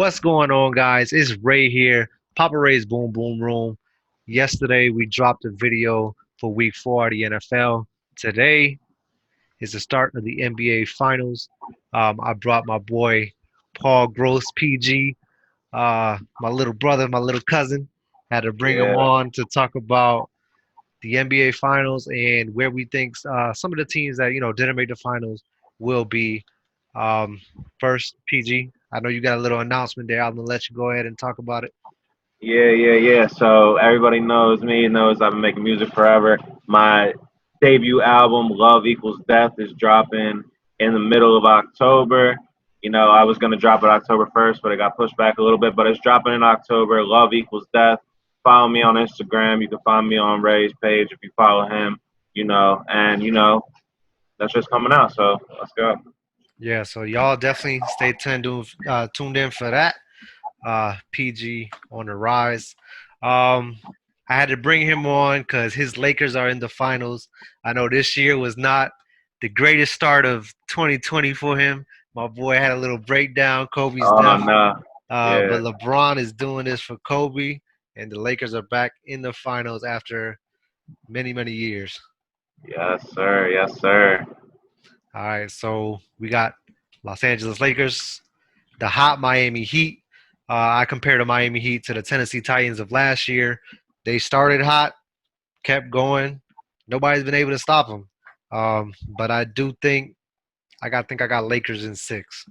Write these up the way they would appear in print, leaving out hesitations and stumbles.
What's going on, guys? It's Ray here, PapaReys Boom Boom Room. Yesterday, we dropped a video for Week 4 of the NFL. Today is the start of the NBA Finals. I brought my boy Paul Gross, PG, my little brother, my little cousin. Had to bring him Yeah, on to talk about the NBA Finals and where we think some of the teams that didn't make the finals will be. Um, First, PG, I know you got a little announcement there. I'm gonna let you go ahead and talk about it. yeah. So everybody knows me, knows I've been making music forever. My debut album, Love Equals Death, is dropping in the middle of October. I was gonna drop it October 1st, but it got pushed back a little bit. But it's dropping in October. Love Equals Death. Follow me on Instagram. You can find me on Ray's page if you follow him. And that's just coming out. So let's go. Yeah, so y'all definitely stay tuned in for that. PG on the rise. Um, I had to bring him on because his Lakers are in the finals. I know this year was not the greatest start of 2020 for him. My boy had a little breakdown, Kobe's Oh death. no, But yeah, LeBron is doing this for Kobe, and the Lakers are back in the finals after many, many years. yes sir. All right, so we got Los Angeles Lakers, the hot Miami Heat. I compare the Miami Heat to the Tennessee Titans of last year. They started hot, kept going. Nobody's been able to stop them. But I do think I got Lakers in six.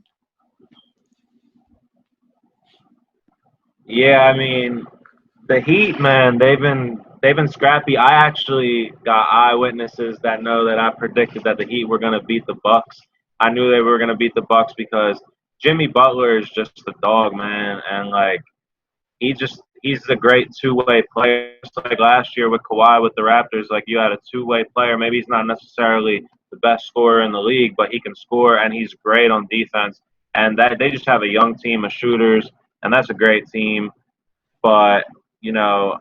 Yeah, I mean, the Heat, man, they've been scrappy. I actually got eyewitnesses that know that I predicted that the Heat were going to beat the Bucks. I knew they were going to beat the Bucks because Jimmy Butler is just a dog, man, and like he's a great two-way player. Just like last year with Kawhi with the Raptors, like you had a two-way player. Maybe he's not necessarily the best scorer in the league, but he can score and he's great on defense. And that they just have a young team of shooters, and that's a great team. But you know,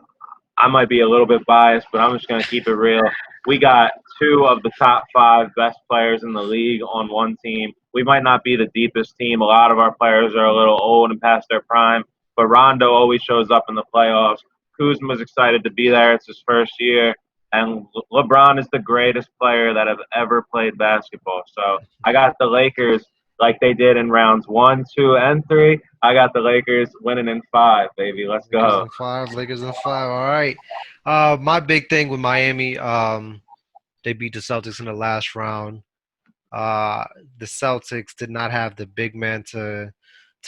I might be a little bit biased, but I'm just going to keep it real. We got two of the top five best players in the league on one team. We might not be the deepest team. A lot of our players are a little old and past their prime, but Rondo always shows up in the playoffs. Kuzma's excited to be there. It's his first year. And LeBron is the greatest player that have ever played basketball. So I got the Lakers like they did in rounds 1, 2, and 3. I got the Lakers winning in five, baby. Let's Lakers go. in five. Lakers in five. All right. My big thing with Miami, they beat the Celtics in the last round. Uh, the Celtics did not have the big man to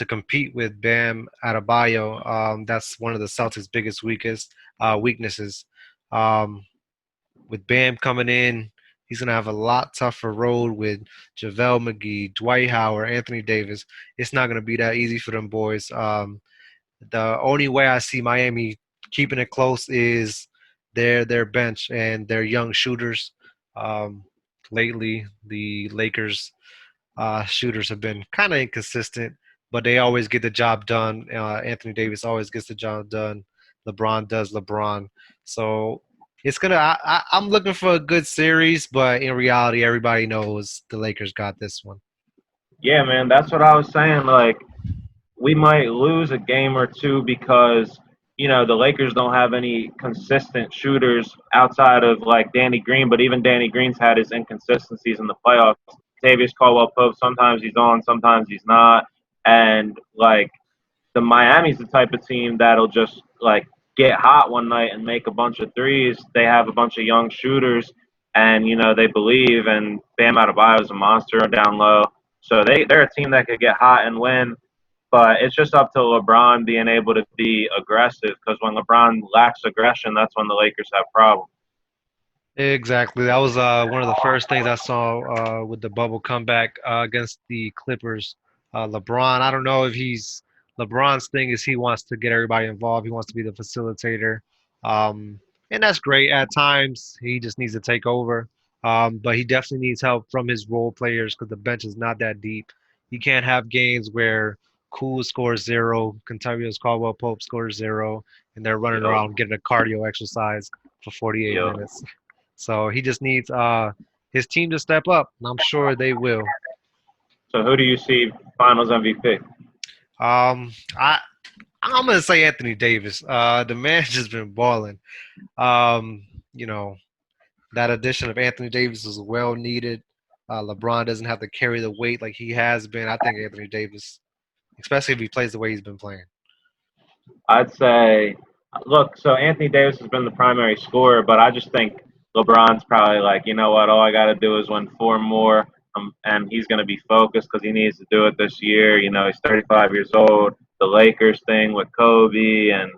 compete with Bam Adebayo. That's one of the Celtics' biggest weaknesses. Um, with Bam coming in, he's gonna have a lot tougher road with JaVale McGee, Dwight Howard, Anthony Davis. It's not gonna be that easy for them boys. The only way I see Miami keeping it close is their bench and their young shooters. Um, Lately, the Lakers shooters have been kind of inconsistent, but they always get the job done. Anthony Davis always gets the job done. LeBron does LeBron. So it's gonna. I'm looking for a good series, but in reality, everybody knows the Lakers got this one. Yeah, man, that's what I was saying. Like, we might lose a game or two because, the Lakers don't have any consistent shooters outside of like Danny Green, but even Danny Green's had his inconsistencies in the playoffs. Tavius Caldwell Pope, sometimes he's on, sometimes he's not. And like the Miami's the type of team that'll just like get hot one night and make a bunch of threes. They have a bunch of young shooters, and they believe. And Bam Adebayo is a monster down low, so they're a team that could get hot and win. But it's just up to LeBron being able to be aggressive because when LeBron lacks aggression, that's when the Lakers have problems. Exactly. That was one of the first things I saw with the bubble comeback against the Clippers. LeBron, I don't know if he's LeBron's thing is he wants to get everybody involved. He wants to be the facilitator, and that's great. At times, he just needs to take over, but he definitely needs help from his role players because the bench is not that deep. You can't have games where Cool scores zero, Contavious Caldwell Pope scores zero, and they're running Yo, around getting a cardio exercise for 48 yo. minutes. So he just needs his team to step up, and I'm sure they will. So who do you see Finals MVP? I I'm gonna say Anthony Davis. The man's just been balling. You know that addition of Anthony Davis is well needed. LeBron doesn't have to carry the weight like he has been. I think Anthony Davis, especially if he plays the way he's been playing. I'd say, look, so Anthony Davis has been the primary scorer, but I just think LeBron's probably like, you know what, all I got to do is win four more, and he's going to be focused because he needs to do it this year. You know, he's 35 years old. The Lakers thing with Kobe, and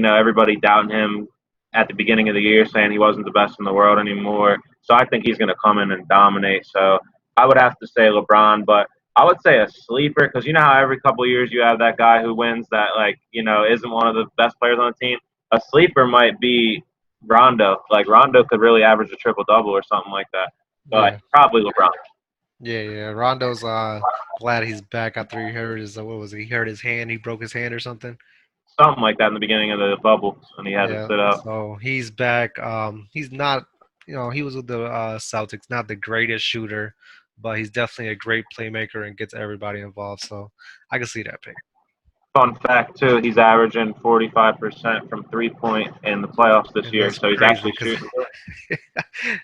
everybody doubting him at the beginning of the year, saying he wasn't the best in the world anymore. So I think he's going to come in and dominate. So I would have to say LeBron, but I would say a sleeper because you know how every couple of years you have that guy who wins that isn't one of the best players on the team. A sleeper might be Rondo. Like Rondo could really average a triple double or something like that. But Yeah, probably LeBron. yeah. Rondo's glad he's back after he hurt his what was it? He hurt his hand. He broke his hand or something. Something like that in the beginning of the bubble when he had to Yeah, sit out. so he's back. He's not, he was with the Celtics, not the greatest shooter, but he's definitely a great playmaker and gets everybody involved. So I can see that pick. Fun fact too, he's averaging 45% from 3 point in the playoffs this And year, that's so he's crazy actually because, shooting.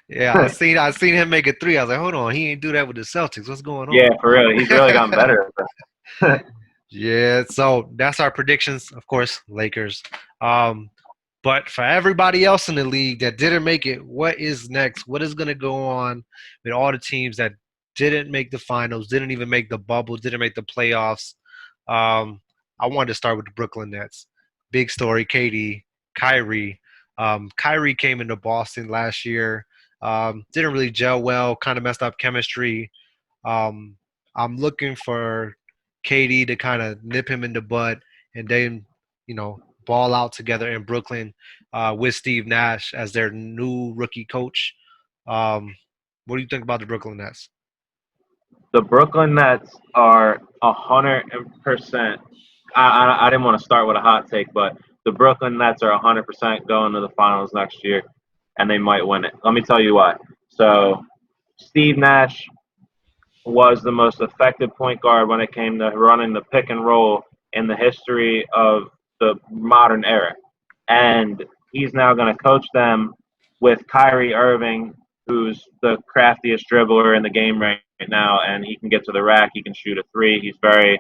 yeah, I seen him make a three. I was like, hold on, he ain't do that with the Celtics. What's going on? Yeah, for real, he's really gotten better. Yeah, so that's our predictions. Of course, Lakers. Um, but for everybody else in the league that didn't make it, what is next? What is going to go on with all the teams that didn't make the finals, didn't even make the bubble, didn't make the playoffs? Um, I wanted to start with the Brooklyn Nets. Big story, KD, Kyrie. Kyrie came into Boston last year. Didn't really gel well, kind of messed up chemistry. Um, I'm looking for KD to kind of nip him in the bud and then, ball out together in Brooklyn with Steve Nash as their new rookie coach. Um, what do you think about the Brooklyn Nets? The Brooklyn Nets are 100%. I didn't want to start with a hot take, but the Brooklyn Nets are 100% going to the finals next year, and they might win it. Let me tell you why. So, Steve Nash was the most effective point guard when it came to running the pick and roll in the history of the modern era. And he's now going to coach them with Kyrie Irving, who's the craftiest dribbler in the game right now, and he can get to the rack, he can shoot a three. He's very,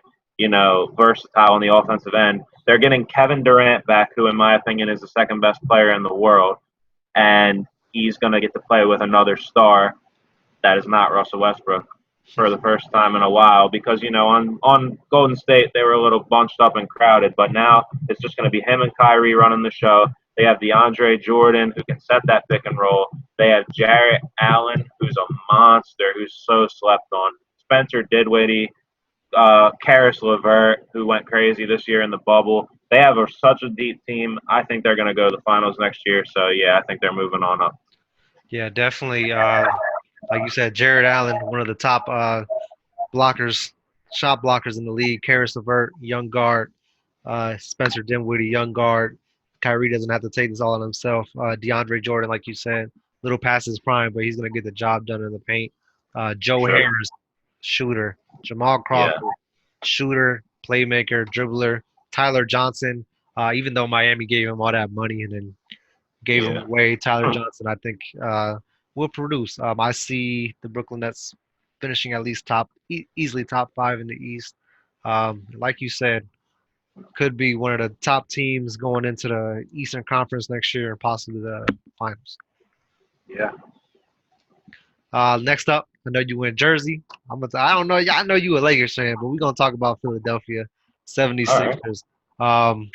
versatile on the offensive end. They're getting Kevin Durant back, who, in my opinion, is the second best player in the world, and he's going to get to play with another star that is not Russell Westbrook for the first time in a while because on Golden State they were a little bunched up and crowded, but now it's just going to be him and Kyrie running the show. They have DeAndre Jordan who can set that pick and roll. They have Jarrett Allen who's a monster who's so slept on. Spencer Dinwiddie, Karis LeVert who went crazy this year in the bubble. They have such a deep team. I think they're going to go to the finals next year. So yeah, I think they're moving on up. Yeah, definitely. Like you said, Jared Allen, one of the top blockers, shot blockers in the league. Karis LeVert, young guard. Spencer Dinwiddie, young guard. Kyrie doesn't have to take this all on himself. DeAndre Jordan, like you said, little past his prime, but he's going to get the job done in the paint. Joe Sure. Harris, shooter. Jamal Yeah. Crawford, shooter, playmaker, dribbler. Tyler Johnson, even though Miami gave him all that money and then gave him Yeah. away, Tyler Johnson, I think, will produce. I see the Brooklyn Nets finishing at least easily top five in the East. Like you said, could be one of the top teams going into the Eastern Conference next year and possibly the finals. Yeah. Next up, I know you went Jersey. I don't know. I know you a Lakers fan, but we're gonna talk about Philadelphia All right. 76ers. Um,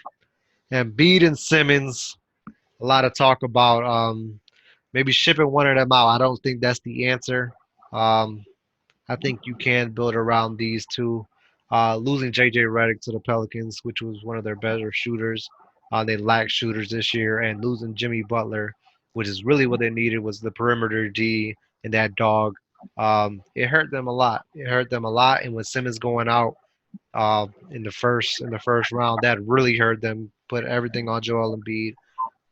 and Embiid and Simmons. A lot of talk about maybe shipping one of them out. I don't think that's the answer. Um, I think you can build around these two. Losing J.J. Redick to the Pelicans, which was one of their better shooters. They lacked shooters this year, and losing Jimmy Butler, which is really what they needed, was the perimeter D and that dog. It hurt them a lot. It hurt them a lot, and with Simmons going out in the first round, that really hurt them. Put everything on Joel Embiid.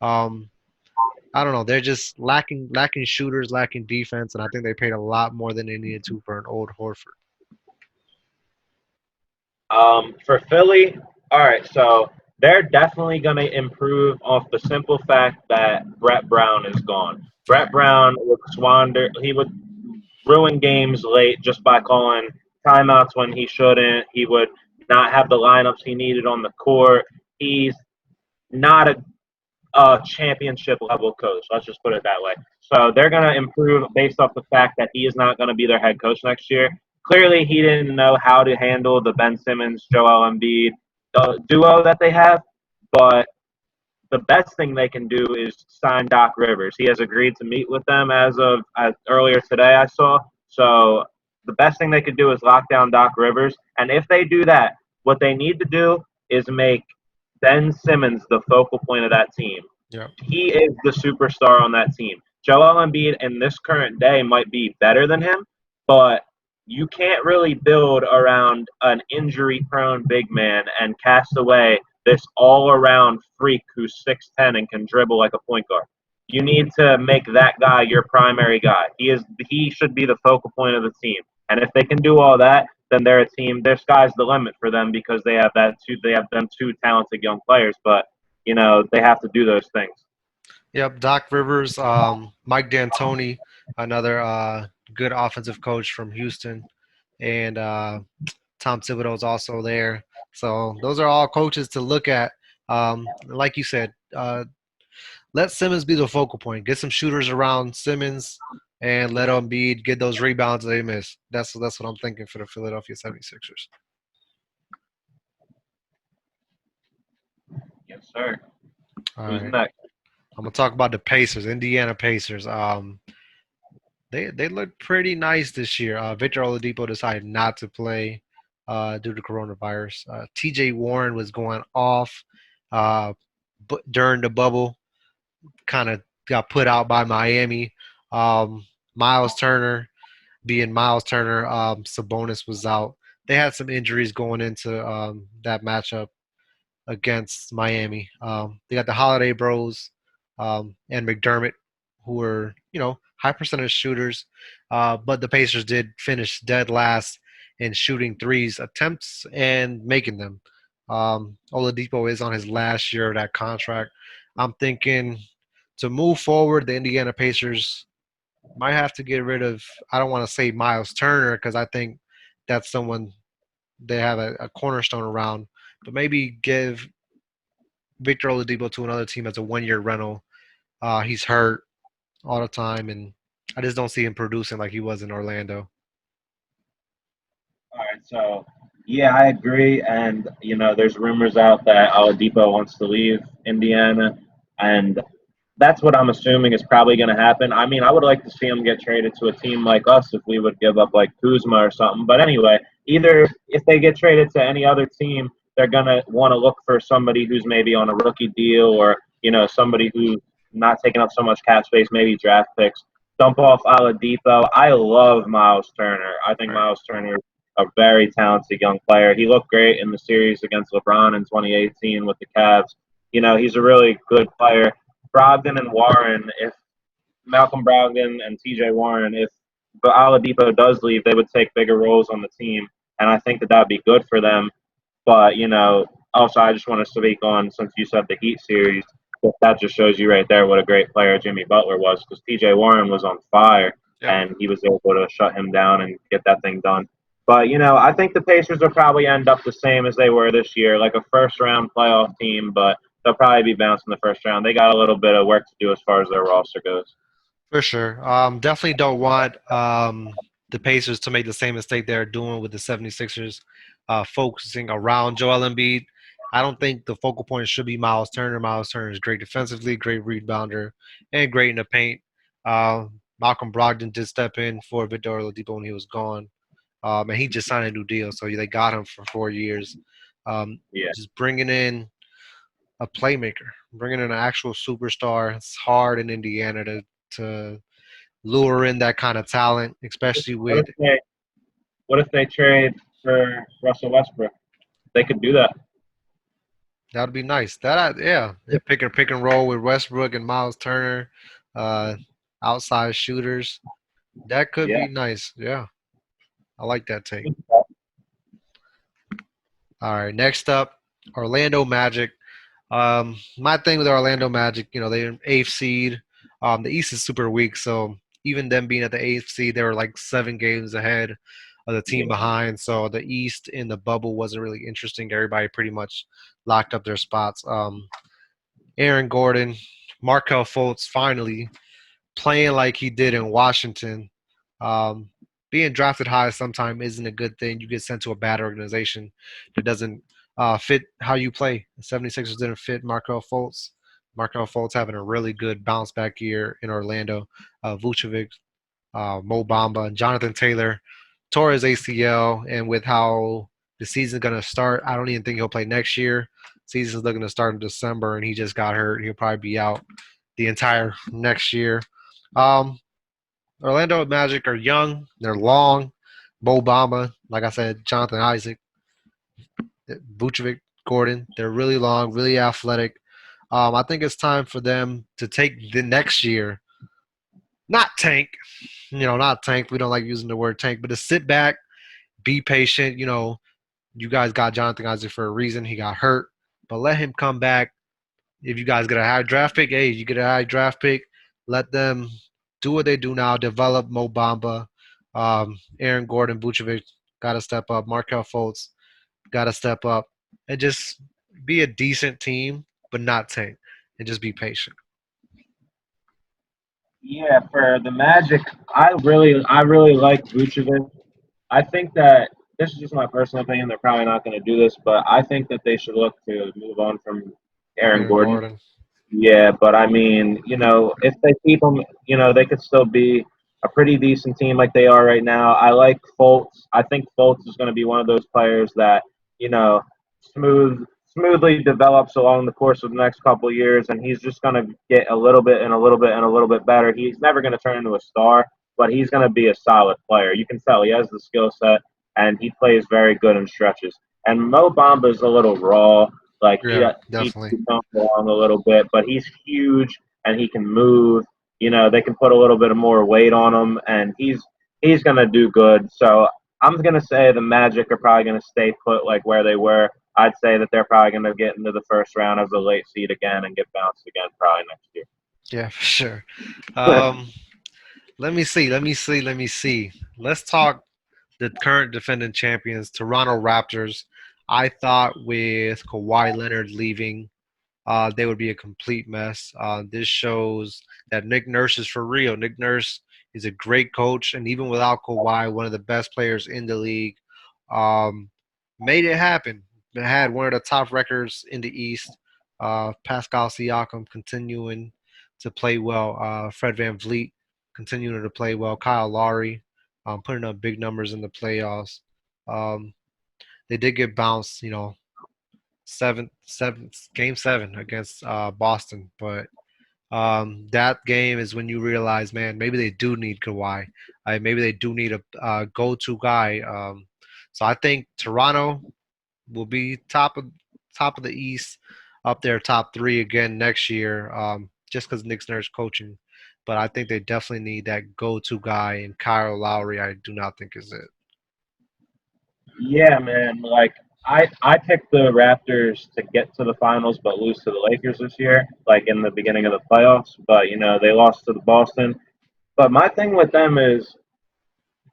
Um, I don't know. They're just lacking shooters, lacking defense, and I think they paid a lot more than they needed to for an old Horford. For Philly, all right, so they're definitely going to improve off the simple fact that Brett Brown is gone. Brett Brown would squander, he would ruin games late just by calling timeouts when he shouldn't. He would not have the lineups he needed on the court. He's not a championship level coach. Let's just put it that way. So they're going to improve based off the fact that he is not going to be their head coach next year. Clearly, he didn't know how to handle the Ben Simmons, Joel Embiid duo that they have. But the best thing they can do is sign Doc Rivers. He has agreed to meet with them as earlier today. I saw. So the best thing they could do is lock down Doc Rivers. And if they do that, what they need to do is make Ben Simmons the focal point of that team. Yeah. He is the superstar on that team. Joel Embiid in this current day might be better than him, but you can't really build around an injury-prone big man and cast away this all-around freak who's 6'10" and can dribble like a point guard. You need to make that guy your primary guy. He should be the focal point of the team. And if they can do all that, then they're a team. Their sky's the limit for them because they have them two talented young players. But they have to do those things. Yep. Doc Rivers, Mike D'Antoni, another good offensive coach from Houston, and Tom Thibodeau is also there. So those are all coaches to look at. Like you said, let Simmons be the focal point. Get some shooters around Simmons and let Embiid get those rebounds they miss. That's what I'm thinking for the Philadelphia 76ers. Yes, sir. All Who's right. next? I'm gonna talk about the Pacers, Indiana Pacers. They look pretty nice this year. Victor Oladipo decided not to play due to coronavirus. T.J. Warren was going off but during the bubble, kind of got put out by Miami. Miles Turner, being Miles Turner, Sabonis was out. They had some injuries going into that matchup against Miami. They got the Holiday Bros and McDermott, who were high percentage shooters, but the Pacers did finish dead last in shooting threes attempts and making them. Oladipo is on his last year of that contract. I'm thinking to move forward, the Indiana Pacers might have to get rid of. I don't want to say Miles Turner because I think that's someone they have a cornerstone around, but maybe give Victor Oladipo to another team as a 1 year rental. He's hurt all the time, and I just don't see him producing like he was in Orlando. All right, so yeah, I agree. And there's rumors out that Oladipo wants to leave Indiana, and that's what I'm assuming is probably going to happen. I mean, I would like to see him get traded to a team like us if we would give up like Kuzma or something. But anyway, either if they get traded to any other team, they're going to want to look for somebody who's maybe on a rookie deal or somebody who's not taking up so much cap space, maybe draft picks. Dump off Oladipo. I love Miles Turner. I think Right. Miles Turner a very talented young player. He looked great in the series against LeBron in 2018 with the Cavs. He's a really good player. Brogdon and Warren, if Malcolm Brogdon and TJ Warren, if Oladipo does leave, they would take bigger roles on the team. And I think that would be good for them. But, also I just want to speak on, since you said the Heat series, that just shows you right there what a great player Jimmy Butler was because TJ Warren was on fire Yep. and he was able to shut him down and get that thing done. But, I think the Pacers will probably end up the same as they were this year, like a first round playoff team, but they'll probably be bounced in the first round. They got a little bit of work to do as far as their roster goes. For sure. Definitely don't want the Pacers to make the same mistake they're doing with the 76ers, focusing around Joel Embiid. I don't think the focal point should be Miles Turner. Miles Turner is great defensively, great rebounder, and great in the paint. Malcolm Brogdon did step in for Victor Oladipo when he was gone, and he just signed a new deal, so they got him for 4 years. Um, Yeah. just bringing in a playmaker, bringing in an actual superstar. It's hard in Indiana to lure in that kind of talent, especially What with if they what if they trade for Russell Westbrook? They could do that. that would be nice. Yeah, pick and roll with Westbrook and Miles Turner, uh, outside shooters. That could Yeah. be nice. Yeah, I like that take. All right, next up, Orlando Magic. My thing with Orlando Magic, they're eighth seed. The East is super weak, so even them being at the eighth seed, they were like 7 games ahead of the team Yeah. behind. So the East in the bubble wasn't really interesting. Everybody pretty much locked up their spots. Aaron Gordon, Markel Fultz finally playing like he did in Washington. Um, Being drafted high sometimes isn't a good thing. You get sent to a bad organization that doesn't fit how you play. The 76ers didn't fit Markel Fultz. Markel Fultz having a really good bounce back year in Orlando. Vucevic, Mo Bamba, and Jonathan Taylor tore his ACL, and with how the season's gonna start, I don't even think he'll play next year. Season's looking to start in December, and he just got hurt. He'll probably be out the entire next year. Um, Orlando Magic are young, they're long. Mo Bamba, like I said, Jonathan Isaac, Vucevic, Gordon, they're really long, really athletic. I think it's time for them to take the next year, not tank, not tank. We don't like using the word tank, but to sit back, be patient. You guys got Jonathan Isaac for a reason. He got hurt, but let him come back. If you guys get a high draft pick, hey, you get a high draft pick. Let them do what they do now. Develop Mo Bamba, Aaron Gordon, Vucevic got to step up. Markel Fultz got to step up, and just be a decent team, but not tank, and just be patient. Yeah, for the Magic, I really like Vucevic. I think that this is just my personal opinion. They're probably not going to do this, but I think that they should look to move on from Aaron Aaron Gordon. Gordon, Yeah, but I mean, if they keep him, they could still be a pretty decent team like they are right now. I like Fultz. I think Fultz is going to be one of those players that, you know, smoothly develops along the course of the next couple of years, and he's just going to get a little bit and a little bit and a little bit better. He's never going to turn into a star, but he's going to be a solid player. You can tell he has the skill set, and he plays very good in stretches. And Mo Bamba is a little raw. Like yeah, he definitely. comes along a little bit, but he's huge and he can move. They can put a little bit of more weight on him, and he's gonna do good. So I'm gonna say the Magic are probably gonna stay put like where they were. I'd say that they're probably gonna get into the first round as a late seed again and get bounced again probably next year. Yeah, for sure. Um, Let me see. Let me see. Let me see. Let's talk the current defending champions, Toronto Raptors. I thought with Kawhi Leonard leaving, they would be a complete mess. This shows that Nick Nurse is for real. Nick Nurse is a great coach, and even without Kawhi, one of the best players in the league, um, made it happen. They had one of the top records in the East. Pascal Siakam continuing to play well. Fred Van Vliet continuing to play well. Kyle Lowry putting up big numbers in the playoffs. Um, they did get bounced, game seven against Boston. But that game is when you realize, man, maybe they do need Kawhi. Maybe they do need a go-to guy. So I think Toronto will be top of the East, up there top three again next year. Just because Nick Nurse coaching. But I think they definitely need that go-to guy, and Kyle Lowry, I do not think is it. Yeah, man. Like I picked the Raptors to get to the finals but lose to the Lakers this year, like in the beginning of the playoffs. But they lost to the Boston. But my thing with them is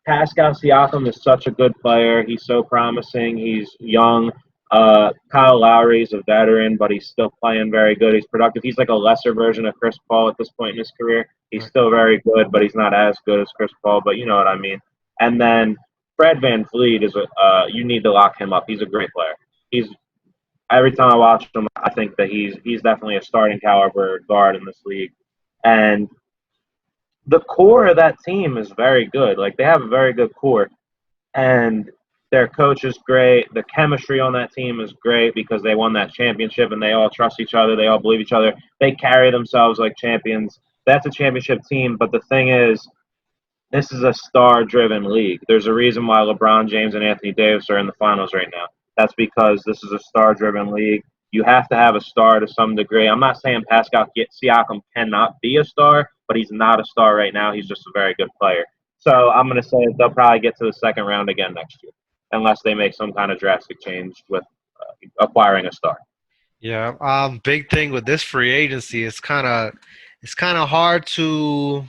Pascal Siakam is such a good player. He's so promising. He's young. Kyle Lowry is a veteran, but he's still playing very good. He's productive. He's like a lesser version of Chris Paul at this point in his career. He's Right. still very good, but he's not as good as Chris Paul. But you know what I mean. And then Fred Van Vliet is a. You need to lock him up. He's a great player. He's every time I watch him, I think that he's definitely a starting caliber guard in this league. And the core of that team is very good. Like they have a very good core and their coach is great. The chemistry on that team is great because they won that championship and they all trust each other. They all believe each other. They carry themselves like champions. That's a championship team. But the thing is, this is a star-driven league. There's a reason why LeBron James and Anthony Davis are in the finals right now. That's because this is a star-driven league. You have to have a star to some degree. I'm not saying Pascal Siakam cannot be a star, but he's not a star right now. He's just a very good player. So I'm going to say they'll probably get to the second round again next year, unless they make some kind of drastic change with acquiring a star. Yeah. Big thing with this free agency, it's kind of hard to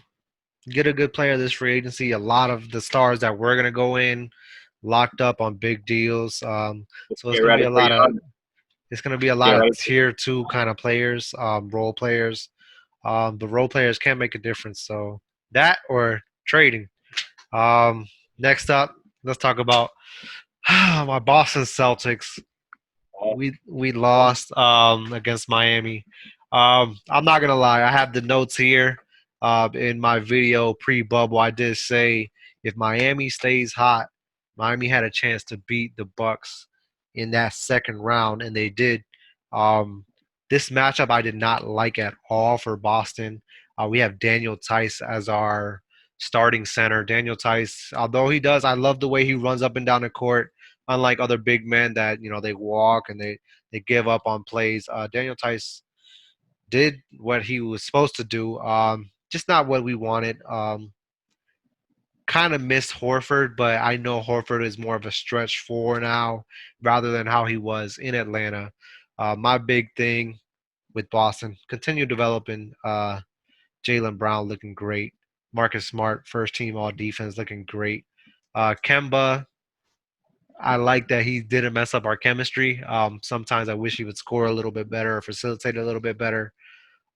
get a good player this free agency. A lot of the stars that we're gonna go in locked up on big deals. So Get ready for young. it's gonna be a Get lot of ready. tier two kind of players, role players. The role players can't make a difference. So that or trading. Um, Next up, let's talk about my Boston Celtics. We lost against Miami. I'm not gonna lie, I have the notes here. In my video pre-bubble, I did say if Miami stays hot, Miami had a chance to beat the Bucks in that second round, and they did. Um, this matchup I did not like at all for Boston. We have Daniel Tice as our starting center. Daniel Tice, although I love the way he runs up and down the court unlike other big men that they walk and they give up on plays. Daniel Tice did what he was supposed to do, just not what we wanted. Kind of missed Horford, but I know Horford is more of a stretch four now rather than how he was in Atlanta. My big thing with Boston, continue developing Jalen Brown looking great. Marcus Smart, first team all defense looking great. Kemba, I like that he didn't mess up our chemistry. Sometimes I wish he would score a little bit better or facilitate a little bit better.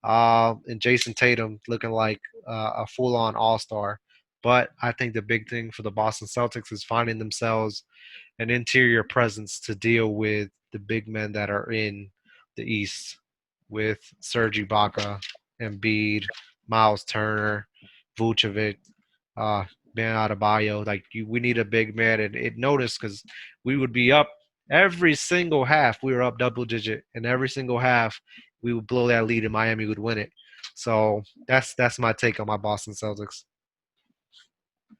And Jason Tatum looking like a full-on all-star. But I think the big thing for the Boston Celtics is finding themselves an interior presence to deal with the big men that are in the East with Serge Ibaka, Embiid, Miles Turner, Vucevic, uh, Man Adebayo. We need a big man, and it noticed because we would be up every single half. We were up double digit, and every single half we would blow that lead, and Miami would win it. So that's my take on my Boston Celtics.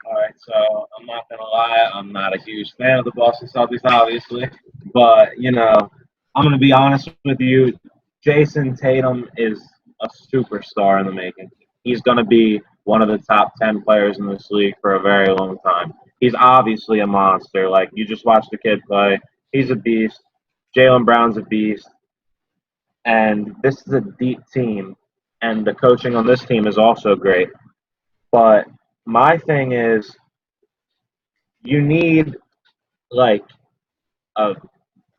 All right, so I'm not gonna lie, I'm not a huge fan of the Boston Celtics, obviously, but I'm gonna be honest with you. Jason Tatum is a superstar in the making. He's gonna be one of the top 10 players in this league for a very long time. He's obviously a monster. Like you just watch the kid play, he's a beast. Jalen Brown's a beast, and this is a deep team, and the coaching on this team is also great. But my thing is, you need like a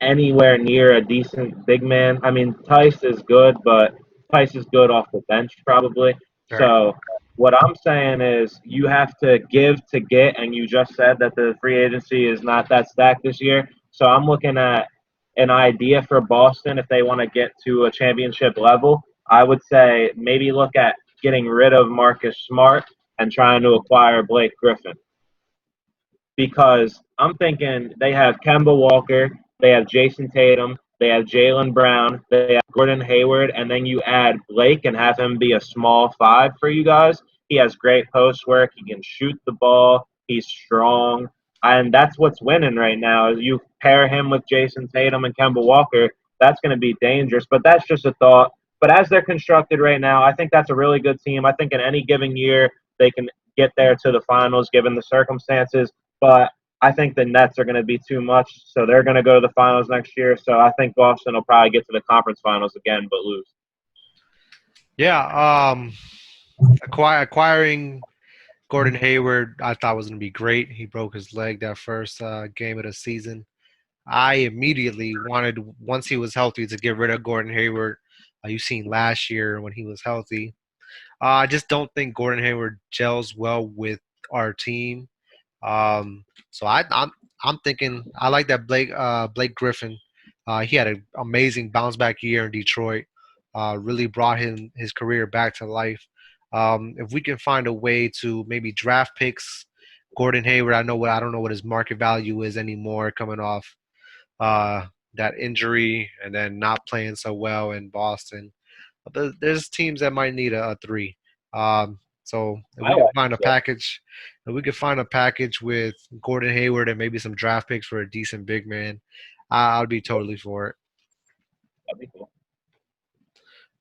anywhere near a decent big man. I mean, Tice is good, but Tice is good off the bench probably. Right. So what I'm saying is you have to give to get, and you just said that the free agency is not that stacked this year. So I'm looking at an idea for Boston if they want to get to a championship level. I would say maybe look at getting rid of Marcus Smart and trying to acquire Blake Griffin because I'm thinking they have Kemba Walker, they have Jason Tatum, they have Jalen Brown, they have Gordon Hayward, and then you add Blake and have him be a small five for you guys. He has great post work. He can shoot the ball. He's strong. And that's what's winning right now. Is you pair him with Jason Tatum and Kemba Walker, that's going to be dangerous. But that's just a thought. But as they're constructed right now, I think that's a really good team. I think in any given year they can get there to the finals given the circumstances. But I think the Nets are going to be too much, so they're going to go to the finals next year. So I think Boston will probably get to the conference finals again, but lose. Yeah. Acquiring Gordon Hayward, I thought was going to be great. He broke his leg that first game of the season. I immediately wanted, once he was healthy, to get rid of Gordon Hayward. You've seen last year when he was healthy. I just don't think Gordon Hayward gels well with our team. So I'm thinking I like that Blake Griffin. He had an amazing bounce back year in Detroit. Really brought his career back to life. If we can find a way to maybe draft picks, Gordon Hayward. I don't know what his market value is anymore, coming off uh, that injury and then not playing so well in Boston. But there's teams that might need a three. So if I we can like find a that. package, if we can find a package with Gordon Hayward and maybe some draft picks for a decent big man, I'll be totally for it. That'd be cool.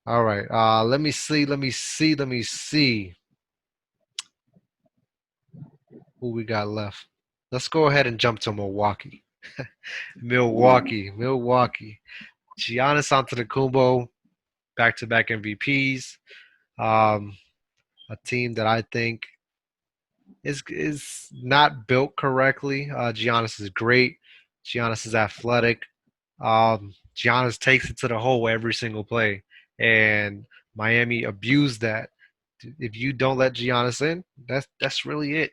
All right. Let me see. Let me see. Let me see who we got left. Let's go ahead and jump to Milwaukee. Milwaukee, Milwaukee. Giannis Antetokounmpo, back-to-back MVPs. Um, a team that I think is not built correctly. Giannis is great. Giannis is athletic. Giannis takes it to the hole every single play, and Miami abused that. If you don't let Giannis in, that's really it.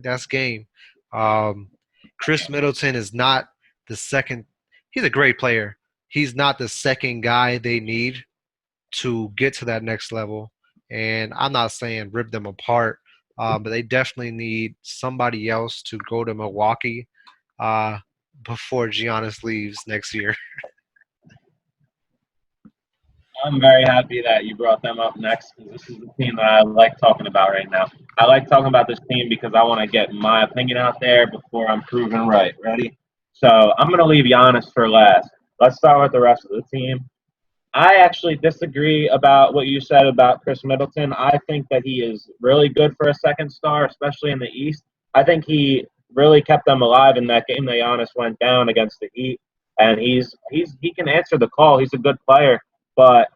That's game. Um, Chris Middleton is not the second. He's a great player. He's not the second guy they need to get to that next level. And I'm not saying rip them apart, but they definitely need somebody else to go to Milwaukee uh, before Giannis leaves next year. I'm very happy that you brought them up next because this is the team that I like talking about right now. I like talking about this team because I want to get my opinion out there before I'm proven right. Ready? So I'm going to leave Giannis for last. Let's start with the rest of the team. I actually disagree about what you said about Chris Middleton. I think that he is really good for a second star, especially in the East. I think he really kept them alive in that game that Giannis went down against the Heat, and he can answer the call. He's a good player, but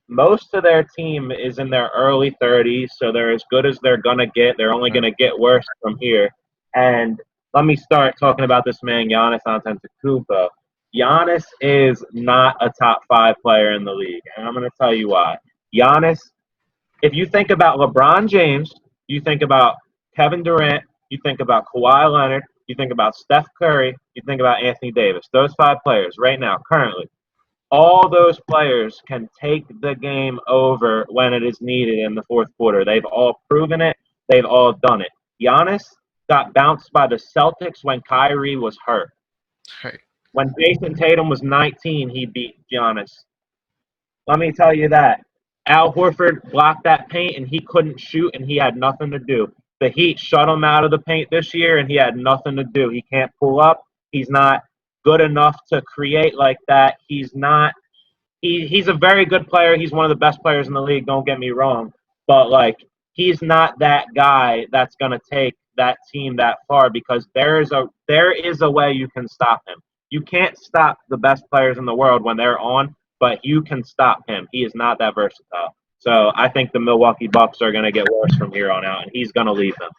most of their team is in their early 30s, so they're as good as they're gonna get. They're only Right. gonna get worse from here. And let me start talking about this man, Giannis Antetokounmpo. Giannis is not a top five player in the league, and I'm going to tell you why. Giannis, if you think about LeBron James, you think about Kevin Durant, you think about Kawhi Leonard, you think about Steph Curry, you think about Anthony Davis. Those five players right now, currently, all those players can take the game over when it is needed in the fourth quarter. They've all proven it. They've all done it. Giannis got bounced by the Celtics when Kyrie was hurt. Right. When Jason Tatum was 19, he beat Giannis. Let me tell you that. Al Horford blocked that paint and he couldn't shoot and he had nothing to do. The Heat shut him out of the paint this year and he had nothing to do. He can't pull up. He's not good enough to create like that. He's a very good player. He's one of the best players in the league. Don't get me wrong, but like he's not that guy that's gonna take that team that far because there is a way you can stop him. You can't stop the best players in the world when they're on, but you can stop him. He is not that versatile. So I think the Milwaukee Bucks are gonna get worse from here on out, and he's gonna leave them.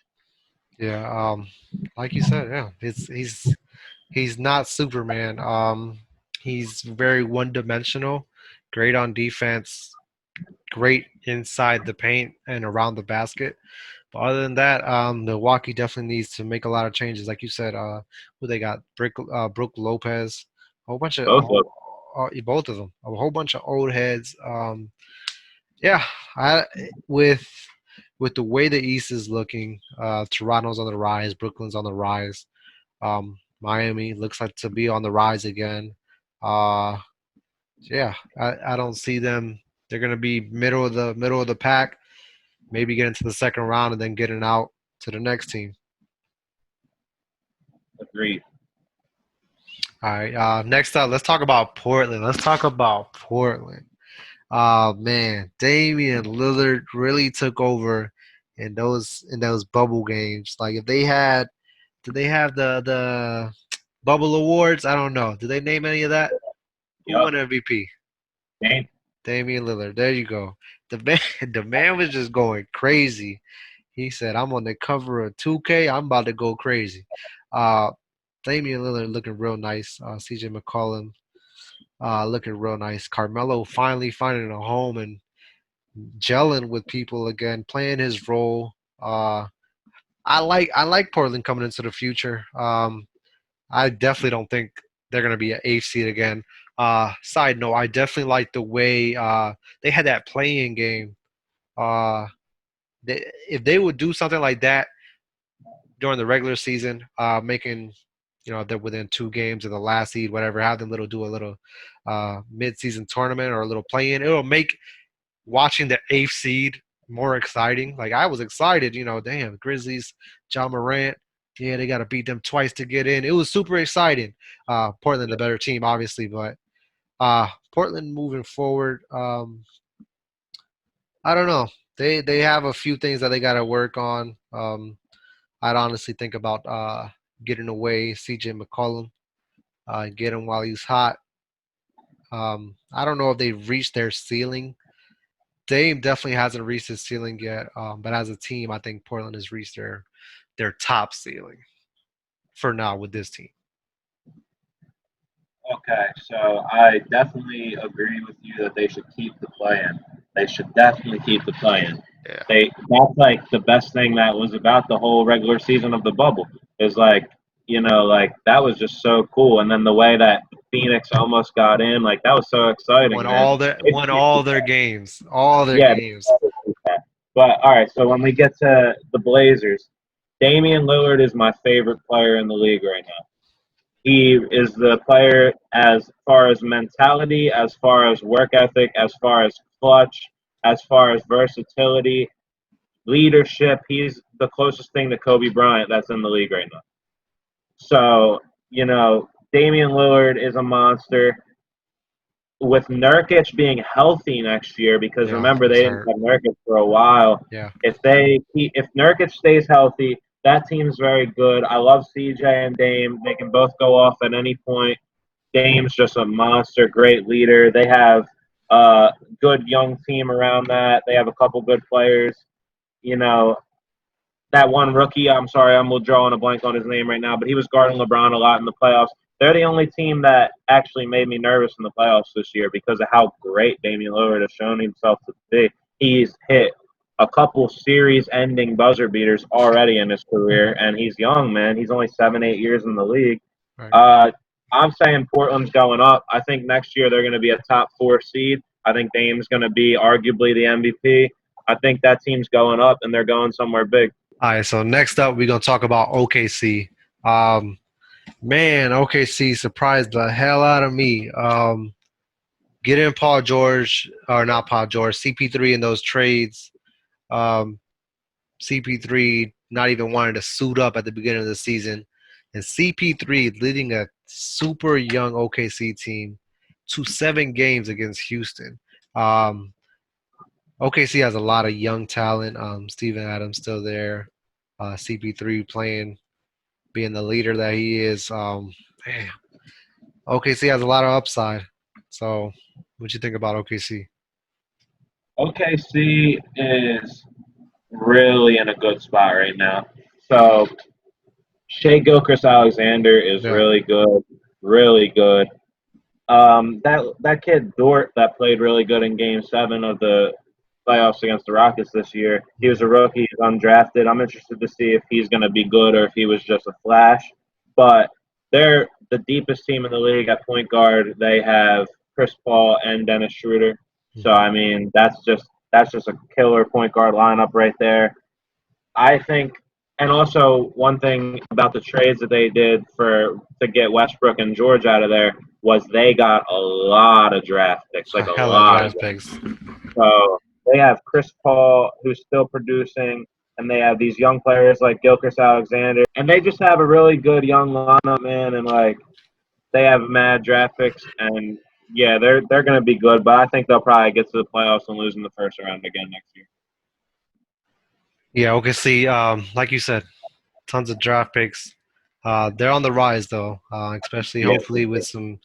Yeah. Like you said, yeah, he's not Superman. He's very one-dimensional. Great on defense. Great inside the paint and around the basket. But other than that, Milwaukee definitely needs to make a lot of changes. Like you said, who they got? Brooke Lopez, a whole bunch of Both of them. both of them, a whole bunch of old heads. Yeah, I with with the way the East is looking, Toronto's on the rise, Brooklyn's on the rise. Miami looks like to be on the rise again. Uh, yeah, I don't see them. They're gonna be middle of the pack, maybe get into the second round and then getting out to the next team. Agreed. All right. Next up, let's talk about Portland. Let's talk about Portland. Man, Damian Lillard really took over in those bubble games. Like if they had, did they have the bubble awards? I don't know. Did they name any of that? Who Yep. won MVP? Dame. Damian Lillard. There you go. The man, the man was just going crazy. He said, "I'm on the cover of 2K. I'm about to go crazy." Uh, Damian Lillard looking real nice. CJ McCollum looking real nice. Carmelo finally finding a home and gelling with people again, playing his role. I like Portland coming into the future. I definitely don't think they're going to be an eighth seed again. Side note, I definitely like the way they had that playing game. Uh, if they would do something like that during the regular season, making they're within 2 games of the last seed, whatever, have them do a little mid-season tournament or a little play-in. It'll make watching the eighth seed more exciting. Like I was excited, damn Grizzlies, John Morant. Yeah, they got to beat them twice to get in. It was super exciting. Portland, the better team, obviously, but Portland moving forward. I don't know. They have a few things that they got to work on. I'd honestly think about getting away CJ McCollum. get him while he's hot. I don't know if they've reached their ceiling. Dame definitely hasn't reached his ceiling yet, but as a team, I think Portland has reached their top ceiling for now with this team. Okay, so I definitely agree with you that they should keep the plan. They should definitely keep the plan. Yeah. That's like the best thing that was about the whole regular season of the bubble is like like that was just so cool. And then the way that Phoenix almost got in, like that was so exciting, man. Won all their games, all their Yeah, games. but all right. So when we get to the Blazers, Damian Lillard is my favorite player in the league right now. He is the player as far as mentality, as far as work ethic, as far as clutch, as far as versatility, leadership. He's the closest thing to Kobe Bryant that's in the league right now. So, Damian Lillard is a monster. With Nurkic being healthy next year, because Yeah, remember he's they didn't hurt. have Nurkic for a while. Yeah, If Nurkic stays healthy, that team's very good. I love CJ and Dame. They can both go off at any point. Dame's just a monster, great leader. They have a good young team around that. They have a couple good players. You know, that one rookie. I'm sorry, I'm drawing a blank on his name right now, but he was guarding LeBron a lot in the playoffs. They're the only team that actually made me nervous in the playoffs this year because of how great Damian Lillard has shown himself to be. He's hit a couple series-ending buzzer beaters already in his career, and he's young, man. He's only 7, 8 years in the league. right. Uh, I'm saying Portland's going up. I think next year they're going to be a top 4 seed. I think Dame's going to be arguably the MVP. I think that team's going up, and they're going somewhere big. All right, so next up, we're gonna talk about OKC. Um, Man, OKC surprised the hell out of me. Getting Paul George, or not Paul George, CP3 in those trades. Um, CP3 not even wanting to suit up at the beginning of the season, and CP3 leading a super young OKC team to 7 games against Houston. Um, OKC has a lot of young talent. Steven Adams still there. CP3 playing, being the leader that he is. Man, OKC has a lot of upside. So, what you think about OKC? OKC is really in a good spot right now. So Shea Gilchrist Alexander is Yeah. really good, really good. That kid Dort that played really good in Game 7 of the playoffs against the Rockets this year. He was Mhm. a rookie, he's undrafted. I'm interested to see if he's going to be good or if he was just a flash. But they're the deepest team in the league at point guard. They have Chris Paul and Dennis Schroeder. So Mhm. I mean, that's just a killer point guard lineup right there. I think, and also one thing about the trades that they did for to get Westbrook and George out of there was they got a lot of draft picks, A like a hella lot of draft them. picks. So they have Chris Paul who's still producing, and they have these young players like Gilchrist Alexander, and they just have a really good young lineup, man. And like they have mad draft picks, and yeah, they're gonna be good, but I think they'll probably get to the playoffs and lose in the first round again next year. Yeah, OKC. Like you said, tons of draft picks. They're on the rise though, especially Yeah, hopefully with some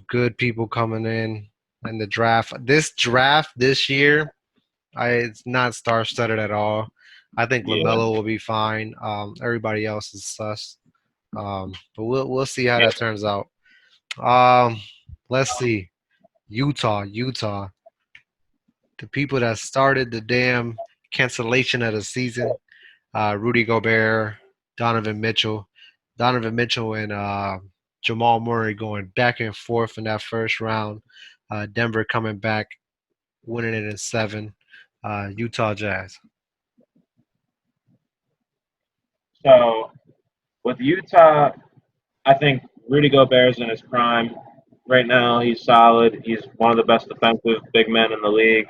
good people coming in the draft. This draft this year, it's not star-studded at all. I think yeah, Lamelo will be fine. Everybody else is sus. But we'll see how yeah. that turns out. Um, let's see. Utah. The people that started the damn cancellation of the season. Rudy Gobert, Donovan Mitchell, Donovan Mitchell and Jamal Murray going back and forth in that first round. Denver coming back, winning it in 7. Utah Jazz. So with Utah, I think Rudy Gobert's in his prime right now. He's solid. He's one of the best defensive big men in the league.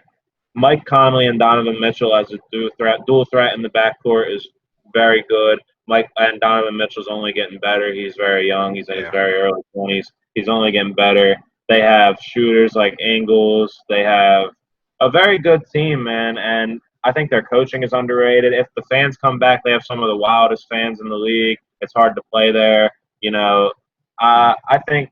Mike Conley and Donovan Mitchell as a dual threat in the backcourt is very good. Mike and Donovan Mitchell's only getting better. He's very young. He's in his Yeah. very early 20s. He's only getting better. They have shooters like Ingles. They have a very good team, man. And I think their coaching is underrated. If the fans come back, they have some of the wildest fans in the league. It's hard to play there. You know, I think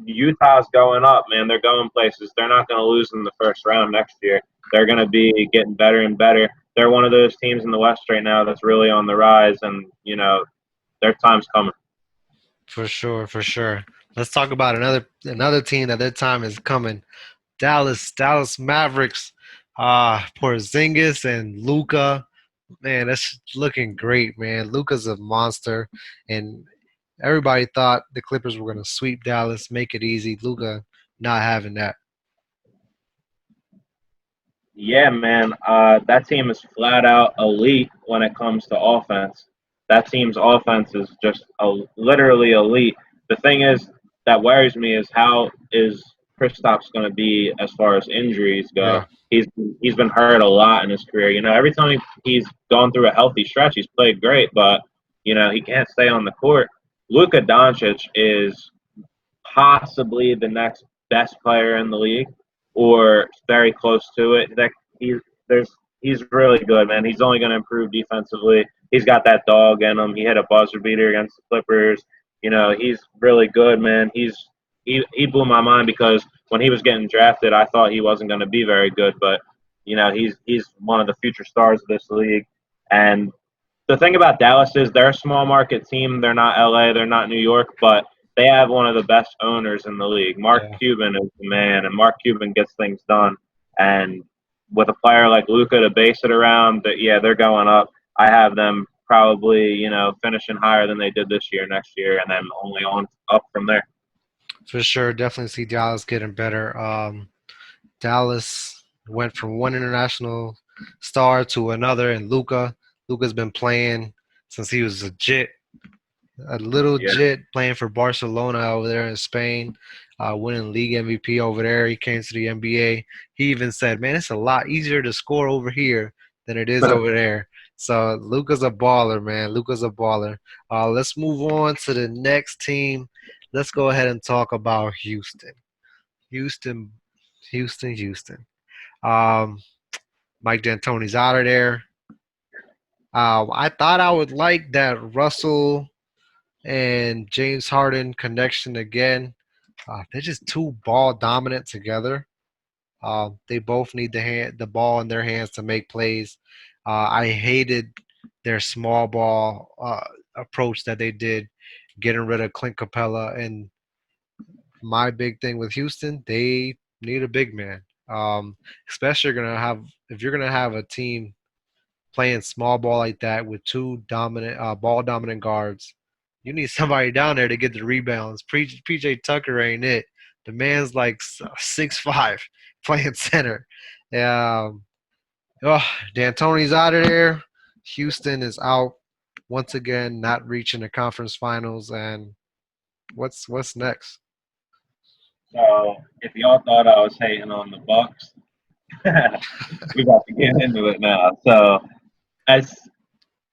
Utah's going up, man. They're going places. They're not going to lose in the first round next year. They're going to be getting better and better. They're one of those teams in the West right now that's really on the rise, and their time's coming. For sure, for sure. Let's talk about another team that their time is coming. Dallas Mavericks. Porzingis and Luca. Man, that's looking great, man. Luca's a monster, and everybody thought the Clippers were going to sweep Dallas, make it easy. Luca not having that. Yeah, man. That team is flat out elite when it comes to offense. That team's offense is just literally elite. The thing is that worries me is how is Kristaps going to be as far as injuries go. Yeah, He's been hurt a lot in his career. Every time he's gone through a healthy stretch, he's played great, but he can't stay on the court. Luka Doncic is possibly the next best player in the league or very close to it. That there's he's really good, man. He's only going to improve defensively. He's got that dog in him. He hit a buzzer beater against the Clippers. He's really good, man. He blew my mind because when he was getting drafted, I thought he wasn't going to be very good, but he's one of the future stars of this league. And the thing about Dallas is they're a small market team. They're not LA, they're not New York, but they have one of the best owners in the league. Mark yeah, Cuban is the man, and Mark Cuban gets things done. And with a player like Luca to base it around, yeah, they're going up. I have them probably, finishing higher than they did this year, next year, and then only on up from there. for sure. Definitely see Dallas getting better. Dallas went from one international star to another, and Luca's been playing since he was a little Yeah. jit playing for Barcelona over there in Spain, winning league MVP over there. He came to the NBA. He even said, "Man, it's a lot easier to score over here than it is over there." So Luca's a baller, man. Luca's a baller. Let's move on to the next team. Let's go ahead and talk about Houston. Houston, Houston. Um, Mike D'Antoni's out of there. I thought I would like that Russell and James Harden connection again. They're just too ball dominant together. They both need the ball in their hands to make plays. I hated their small ball approach that they did, getting rid of Clint Capella. And my big thing with Houston, they need a big man. Especially if you're gonna have a team playing small ball like that with two dominant ball dominant guards. You need somebody down there to get the rebounds. PJ Tucker ain't it. The man's like 6'5", playing center. Um, oh, D'Antoni's out of there. Houston is out once again, not reaching the conference finals. And what's next? So if y'all thought I was hating on the Bucks, we got to get into it now. So as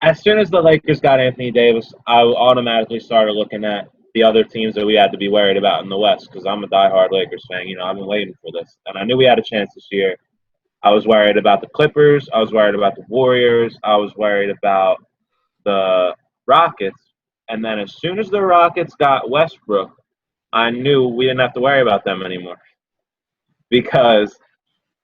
as soon as the Lakers got Anthony Davis, I automatically started looking at the other teams that we had to be worried about in the West because I'm a diehard Lakers fan. I've been waiting for this, and I knew we had a chance this year. I was worried about the Clippers. I was worried about the Warriors. I was worried about the Rockets. And then as soon as the Rockets got Westbrook, I knew we didn't have to worry about them anymore because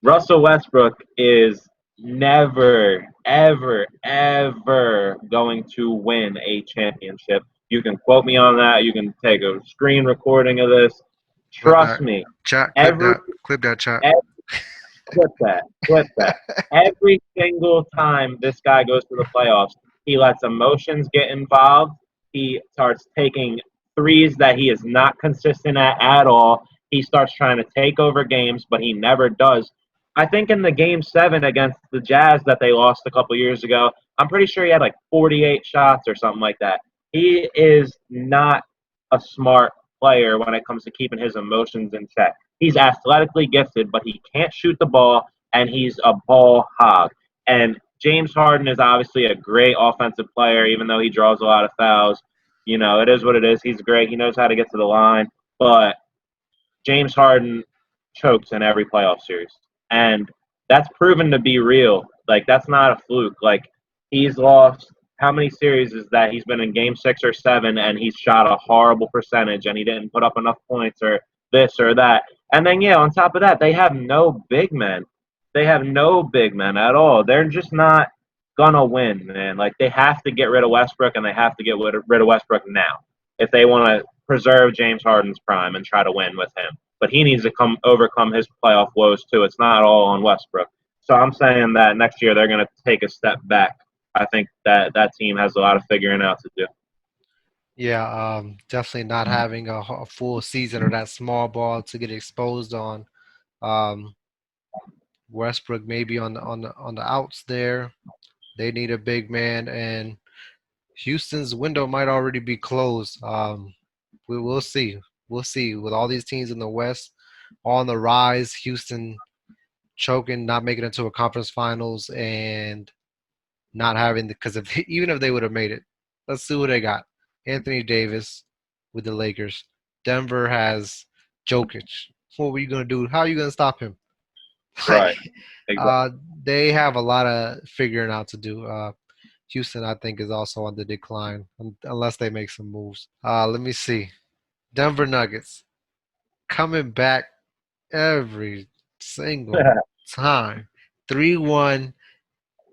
Russell Westbrook is never, ever, ever going to win a championship. You can quote me on that. You can take a screen recording of this. Clip Trust that me, chat. every, Clip that chat. every Flip that. Flip that. Every single time this guy goes to the playoffs, he lets emotions get involved. He starts taking threes that he is not consistent at all. He starts trying to take over games, but he never does. I think in the game 7 against the Jazz that they lost a couple years ago, I'm pretty sure he had like 48 shots or something like that. He is not a smart player when it comes to keeping his emotions in check. He's athletically gifted, but he can't shoot the ball, and he's a ball hog. And James Harden is obviously a great offensive player, even though he draws a lot of fouls. It is what it is. He's great. He knows how to get to the line. But James Harden chokes in every playoff series. And that's proven to be real. Like, that's not a fluke. Like, he's lost how many series is that he's been in game 6 or 7 and he's shot a horrible percentage and he didn't put up enough points or this or that. And then, yeah, on top of that, they have no big men. They have no big men at all. They're just not going to win, man. Like, they have to get rid of Westbrook and they have to get rid of Westbrook now if they want to preserve James Harden's prime and try to win with him. But he needs to overcome his playoff woes, too. It's not all on Westbrook. So I'm saying that next year they're going to take a step back. I think that that team has a lot of figuring out to do. Yeah, definitely not having a full season or that small ball to get exposed on. Um, Westbrook maybe on the outs there. They need a big man, and Houston's window might already be closed. We'll see. We'll see. With all these teams in the West on the rise, Houston choking, not making it to a conference finals, and not having because if even if they would have made it, let's see who they got. Anthony Davis with the Lakers. Denver has Jokic. What were you gonna do? How are you gonna stop him? Like, Right. Exactly. uh, they have a lot of figuring out to do. Houston, I think, is also on the decline unless they make some moves. Let me see. Denver Nuggets coming back every single time. 3-1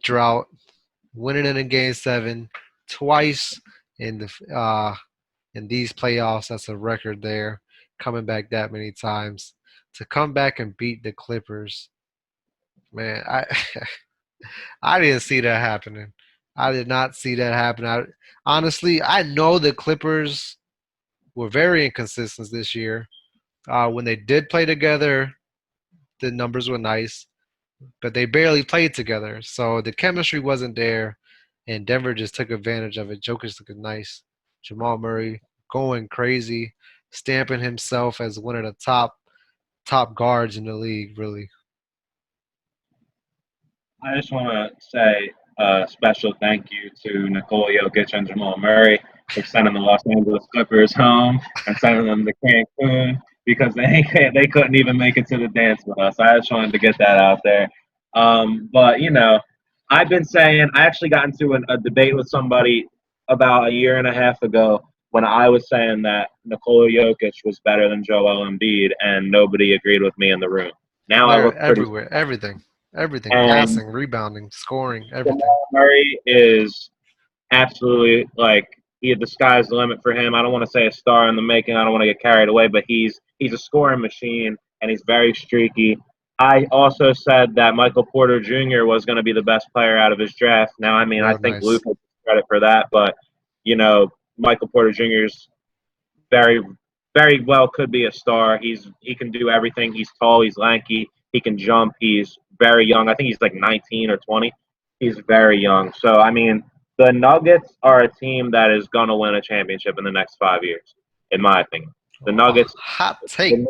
drought, winning it in Game 7 twice in in these playoffs. That's a record there. Coming back that many times to come back and beat the Clippers, man. I I didn't see that happening. I did not see that happen. Honestly, I know the Clippers were very inconsistent this year. When they did play together, the numbers were nice, but they barely played together. So the chemistry wasn't there, and Denver just took advantage of it. Jokic looking nice. Jamal Murray going crazy, stamping himself as one of the top guards in the league, really. I just want to say a special thank you to Nikola Jokic and Jamal Murray for sending the Los Angeles Clippers home and sending them to Cancun because they couldn't even make it to the dance with us. I just wanted to get that out there. But I've been saying I actually got into a debate with somebody about a year and a half ago when I was saying that Nikola Jokic was better than Joel Embiid, and nobody agreed with me in the room. Now I look pretty, Everywhere, everything, and passing, rebounding, scoring, everything. Jamal Murray is absolutely like the sky's the limit for him. I don't want to say a star in the making. I don't want to get carried away, but he's a scoring machine and he's very streaky. I also said that Michael Porter Jr. was going to be the best player out of his draft. Now, I mean, I Real think Luke nice. has credit for that, but Michael Porter Jr.'s very, very well could be a star. He can do everything. He's tall. He's lanky. He can jump. He's very young. I think he's like 19 or 20. He's very young. So I mean, the Nuggets are a team that is gonna win a championship in the next 5 years, in my opinion. The Oh, Nuggets, hot take. the,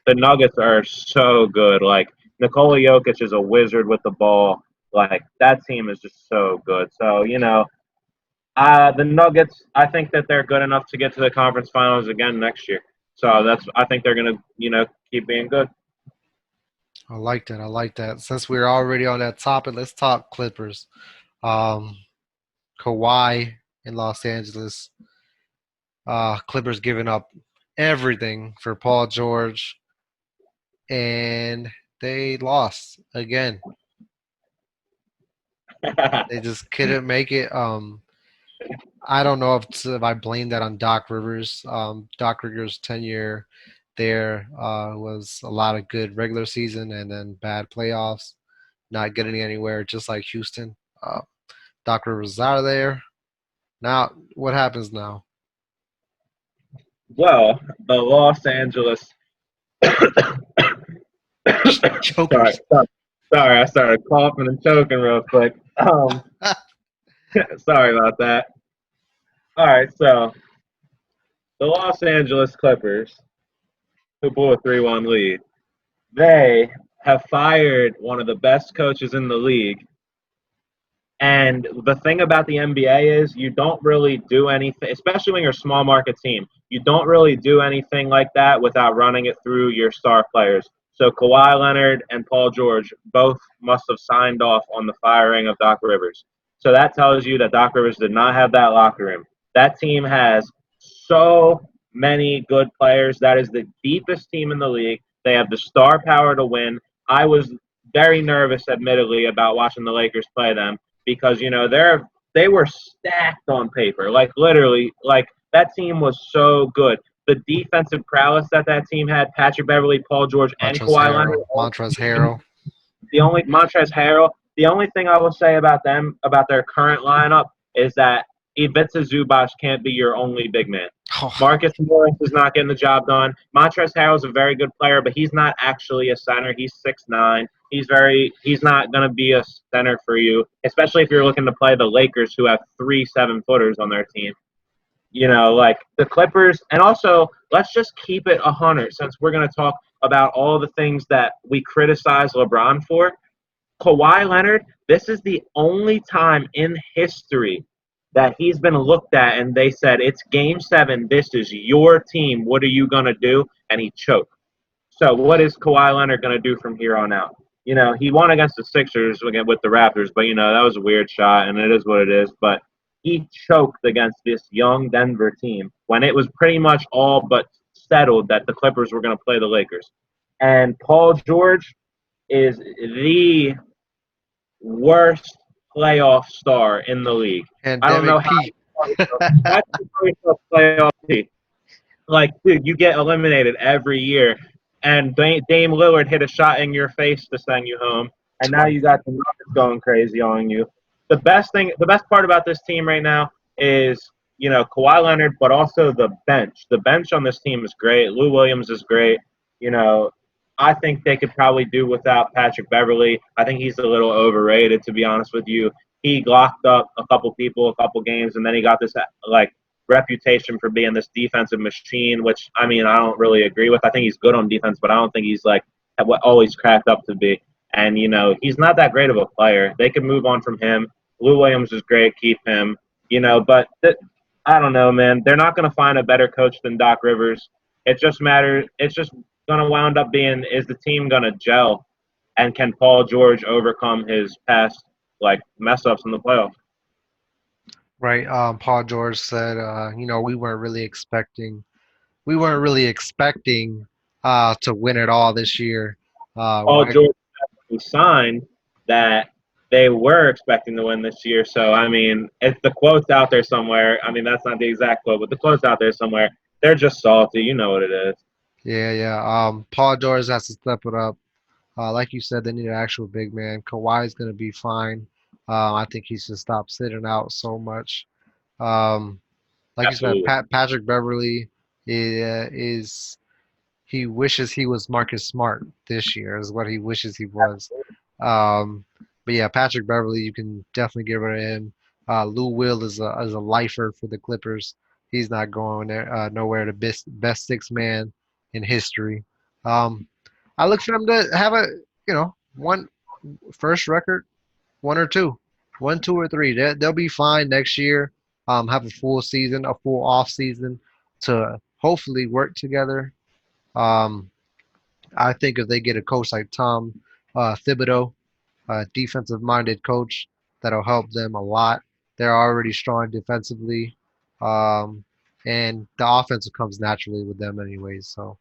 the Nuggets are so good. Like Nikola Jokic is a wizard with the ball. Like that team is just so good. So the Nuggets, I think that they're good enough to get to the conference finals again next year. So I think they're gonna, keep being good. I like that. I like that. Since we're already on that topic, let's talk Clippers. Um, Kawhi in Los Angeles. Clippers giving up everything for Paul George, and they lost again. They just couldn't make it. I don't know if I blame that on Doc Rivers. Doc Rivers' tenure there was a lot of good regular season and then bad playoffs, not getting anywhere, just like Houston. Doc Rivers is out of there. Now, what happens now? Well, the Los Angeles. sorry, Chokers. sorry, sorry, I started coughing and choking real quick. Sorry about that. All right, so the Los Angeles Clippers, who blew a 3-1 lead, they have fired one of the best coaches in the league. And the thing about the NBA is you don't really do anything, especially when you're a small market team. You don't really do anything like that without running it through your star players. So Kawhi Leonard and Paul George both must have signed off on the firing of Doc Rivers. So that tells you that Doc Rivers did not have that locker room. That team has so many good players. That is the deepest team in the league. They have the star power to win. I was very nervous, admittedly, about watching the Lakers play them because they were stacked on paper. Like literally, like that team was so good. The defensive prowess that team had, Patrick Beverly, Paul George, and Montrezl Kawhi Leonard, Harrell. Montrezl Harrell. the only Montrezl Harrell. The only thing I will say about them, about their current lineup, is that Ivica Zubac can't be your only big man. Oh, Marcus Morris is not getting the job done. Montrezl Harrell is a very good player, but he's not actually a center. He's 6'9". He's not going to be a center for you, especially if you're looking to play the Lakers, who have 3 7-footers on their team. Like the Clippers, and also let's just keep it 100 since we're going to talk about all the things that we criticize LeBron for. Kawhi Leonard, this is the only time in history that he's been looked at and they said, it's game 7. This is your team. What are you going to do? And he choked. So what is Kawhi Leonard going to do from here on out? He won against the Sixers again with the Raptors, but that was a weird shot, and it is what it is. But he choked against this young Denver team when it was pretty much all but settled that the Clippers were going to play the Lakers. And Paul George is the worst playoff star in the league. I don't know pandemic how Pete. you call yourself playoff team. Like, dude, you get eliminated every year. And Dame Lillard hit a shot in your face to send you home. And now you got the Nuggets going crazy on you. The best part about this team right now is, Kawhi Leonard, but also the bench. The bench on this team is great. Lou Williams is great. You know, I think they could probably do without Patrick Beverly. I think he's a little overrated, to be honest with you. He locked up a couple people, a couple games, and then he got this like reputation for being this defensive machine, which I mean I don't really agree with. I think he's good on defense, but I don't think he's like what always cracked up to be. And he's not that great of a player. They could move on from him. Lou Williams is great, keep him. But I don't know, man. They're not going to find a better coach than Doc Rivers. It just matters. It's just going to wound up being, is the team going to gel, and can Paul George overcome his past like mess ups in the playoffs? Right. Paul George said, we weren't really expecting to win it all this year. Paul Right. George signed that they were expecting to win this year. So I mean, if the quote's out there somewhere, I mean that's not the exact quote, but the quote's out there somewhere. They're just salty. You know what it is. Yeah, yeah. Paul George has to step it up. Like you said, they need an actual big man. Kawhi's gonna be fine. I think he should stop sitting out so much. Um, like you said, Absolutely. Patrick Beverly is he wishes he was Marcus Smart this year is what he wishes he was. But yeah, Patrick Beverly, you can definitely get rid of him. Lou Will is a lifer for the Clippers. He's not going there nowhere. The best six man in history. Um, I look for them to have a one first record, one or two, 1, 2, or 3. They'll be fine next year. Have a full season, a full off season to hopefully work together. Um, I think if they get a coach like Tom Thibodeau, a defensive-minded coach, that'll help them a lot. They're already strong defensively, um, and the offense comes naturally with them anyways. So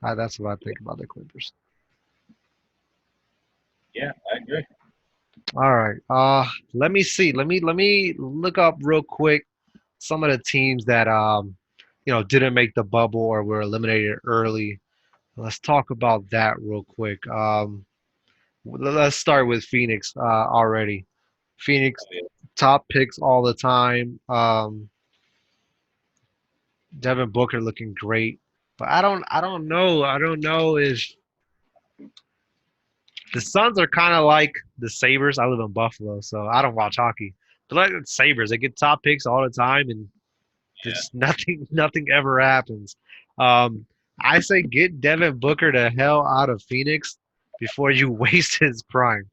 that's what I think about the Clippers. Yeah, I agree. All right. Let me see. Let me look up real quick some of the teams that didn't make the bubble or were eliminated early. Let's talk about that real quick. Let's start with Phoenix already. Phoenix top picks all the time. Devin Booker looking great, but I don't know. I don't know if the Suns are kind of like the Sabres. I live in Buffalo, so I don't watch hockey. But like the Sabres, they get top picks all the time, and Yeah. just nothing ever happens. Um, I say get Devin Booker the hell out of Phoenix before you waste his prime.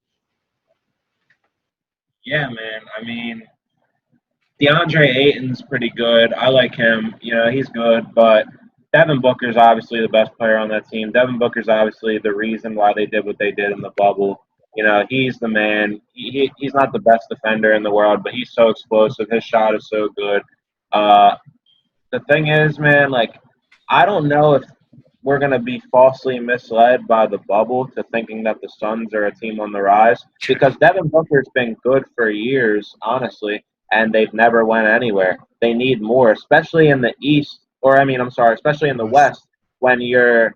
Yeah, man. I mean, DeAndre Ayton's pretty good. I like him. He's good, but Devin Booker's obviously the best player on that team. Devin Booker's obviously the reason why they did what they did in the bubble. He's the man. He's not the best defender in the world, but he's so explosive. His shot is so good. Uh, the thing is, man, like I don't know if we're going to be falsely misled by the bubble to thinking that the Suns are a team on the rise because Devin Booker's been good for years, honestly, and they've never went anywhere. They need more, especially in the East, or I mean, I'm sorry, especially in the Was West when you're,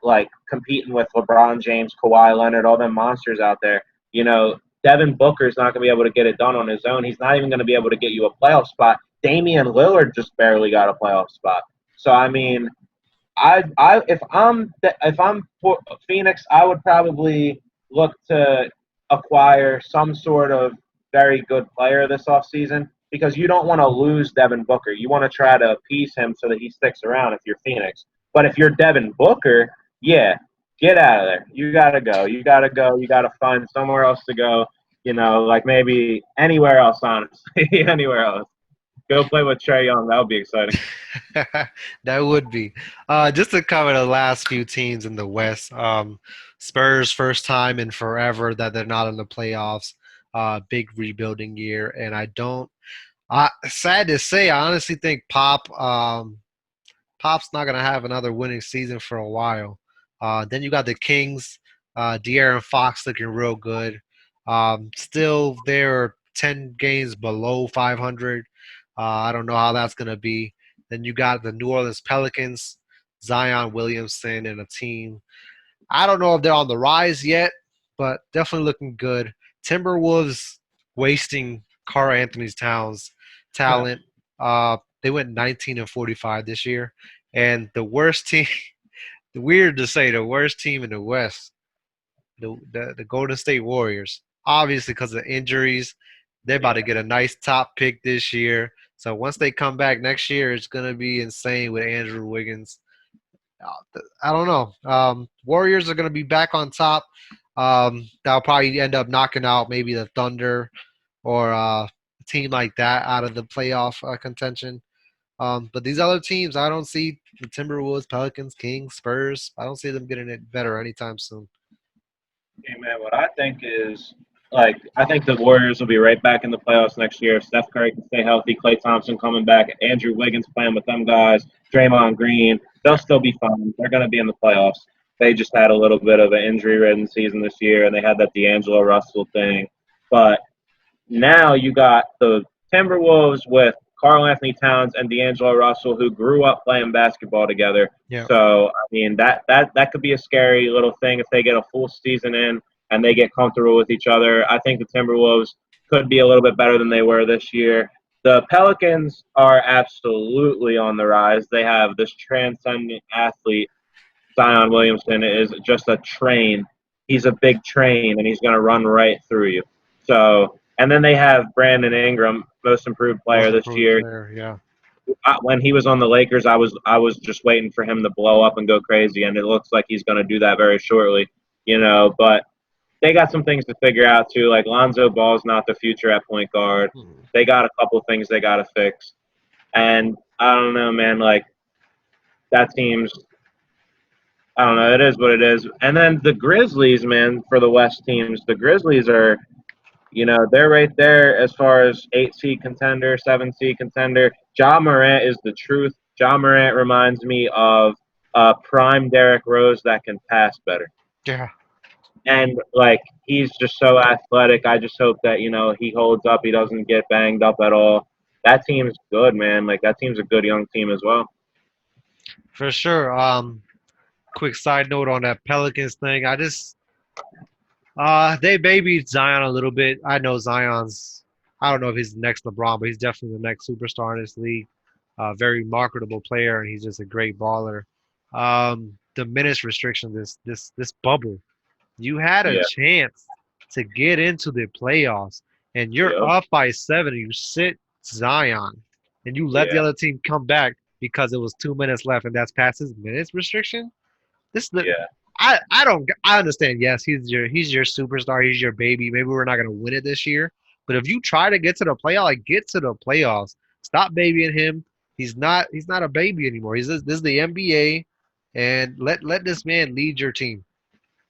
like competing with LeBron James, Kawhi Leonard, all them monsters out there. Devin Booker's not going to be able to get it done on his own. He's not even going to be able to get you a playoff spot. Damian Lillard just barely got a playoff spot. So I mean, if I'm Phoenix, I would probably look to acquire some sort of very good player this offseason because you don't want to lose Devin Booker. You want to try to appease him so that he sticks around if you're Phoenix. But if you're Devin Booker, yeah, get out of there. You gotta go. You gotta go. You gotta find somewhere else to go. Like maybe anywhere else, honestly, anywhere else. Go play with Trey Young. That would be exciting. that would be. Just to cover the last few teams in the West. Spurs first time in forever that they're not in the playoffs. Big rebuilding year, and I don't. Sad to say, I honestly think Pop's not gonna have another winning season for a while. Then you got the Kings, De'Aaron Fox looking real good. Still, they're 10 games below 500. I don't know how that's gonna be. Then you got the New Orleans Pelicans, Zion Williamson, and a team. I don't know if they're on the rise yet, but definitely looking good. Timberwolves wasting Carl Anthony Towns' talent. They went 19-45 this year, and the worst team. Weird to say, the worst team in the West, the Golden State Warriors. Obviously, because of injuries, they're about to Yeah. get a nice top pick this year. So once they come back next year, it's gonna be insane with Andrew Wiggins. I don't know. Warriors are going to be back on top. That'll probably end up knocking out maybe the Thunder or a team like that out of the playoff contention. But these other teams, I don't see the Timberwolves, Pelicans, Kings, Spurs. I don't see them getting it better anytime soon. Hey man, what I think is like I think the Warriors will be right back in the playoffs next year. If Steph Curry can stay healthy, Klay Thompson coming back, Andrew Wiggins playing with them guys, Draymond Green, they'll still be fine. They're going to be in the playoffs. They just had a little bit of an injury-ridden season this year, and they had that D'Angelo Russell thing. But now you got the Timberwolves with Carl Anthony Towns and D'Angelo Russell, who grew up playing basketball together. Yeah, So I mean that could be a scary little thing if they get a full season in and they get comfortable with each other. I think the Timberwolves could be a little bit better than they were this year. The Pelicans are absolutely on the rise. They have this transcendent athlete. Zion Williamson is just a train. He's a big train, and he's going to run right through you. So, and then they have Brandon Ingram, most improved player most this improved year. player. Yeah, When he was on the Lakers, I was just waiting for him to blow up and go crazy, and it looks like he's going to do that very shortly. But they got some things to figure out too. Like Lonzo Ball's not the future at point guard. hmm. They got a couple things they got to fix, and I don't know, man. Like that team's I don't know. It is what it is. And then the Grizzlies, man, for the West teams, the Grizzlies are, they're right there as far as 8 seed contender, 7 seed contender. Ja Morant is the truth. Ja Morant reminds me of prime Derrick Rose that can pass better. Yeah, And like he's just so athletic. I just hope that he holds up. He doesn't get banged up at all. That team's good, man. Like that team's a good young team as well. for sure. Quick side note on that Pelicans thing. They babied Zion a little bit. I know Zion's. I don't know if he's the next LeBron, but he's definitely the next superstar in this league. Very marketable player, and he's just a great baller. The minutes restriction, this bubble, you had a Yeah. chance to get into the playoffs, and you're Yep. up by 7. And you sit Zion, and you let the Yeah. other team come back because it was 2 minutes left, and that's past his minutes restriction. This the Yeah. I don't I understand. Yes, he's your superstar. He's your baby. Maybe we're not gonna win it this year, but if you try to get to the playoff, like get to the playoffs. Stop babying him. He's not a baby anymore. This is the NBA, and let this man lead your team.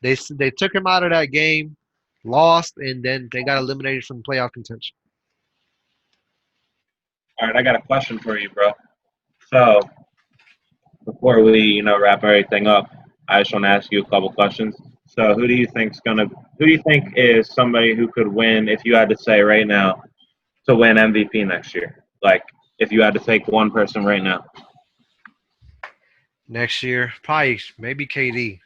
They took him out of that game, lost, and then they got eliminated from playoff contention. All right, I got a question for you, bro. So before we, wrap everything up, I just want to ask you a couple questions. So who do you think is somebody who could win if you had to say right now to win MVP next year? Like if you had to take one person right now. Next year, probably maybe KD.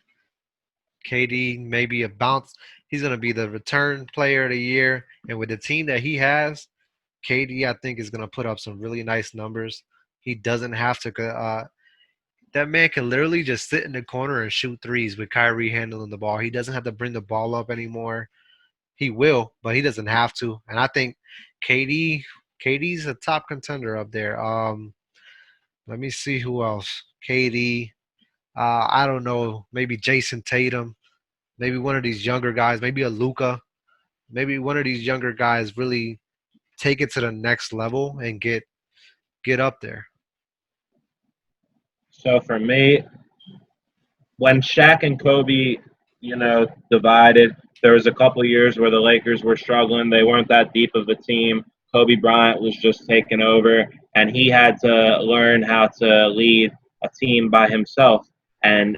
KD maybe a bounce. He's gonna be the return player of the year, and with the team that he has, KD I think is gonna put up some really nice numbers. He doesn't have to. That man can literally just sit in the corner and shoot threes with Kyrie handling the ball. He doesn't have to bring the ball up anymore. He will, but he doesn't have to. And I think KD, KD's a top contender up there. Let me see who else. KD. I don't know. Maybe Jason Tatum. Maybe one of these younger guys. Maybe a Luca. Maybe one of these younger guys really take it to the next level and get up there. So for me, when Shaq and Kobe, divided, there was a couple years where the Lakers were struggling. They weren't that deep of a team. Kobe Bryant was just taking over, and he had to learn how to lead a team by himself. And